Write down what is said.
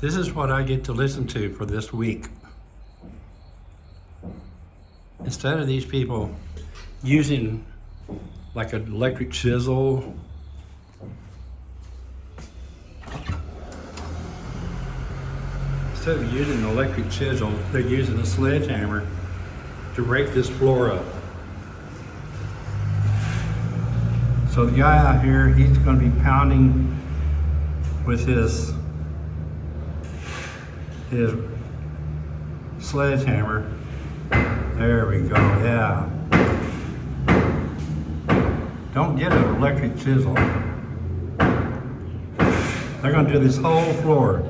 This is what I get to listen to for this week. Instead of these people using like an electric chisel, instead of using an electric chisel, they're using a sledgehammer to break this floor up. So the guy out here, he's going to be pounding with his sledgehammer. There we go, yeah. Don't get an electric chisel. They're going to do this whole floor.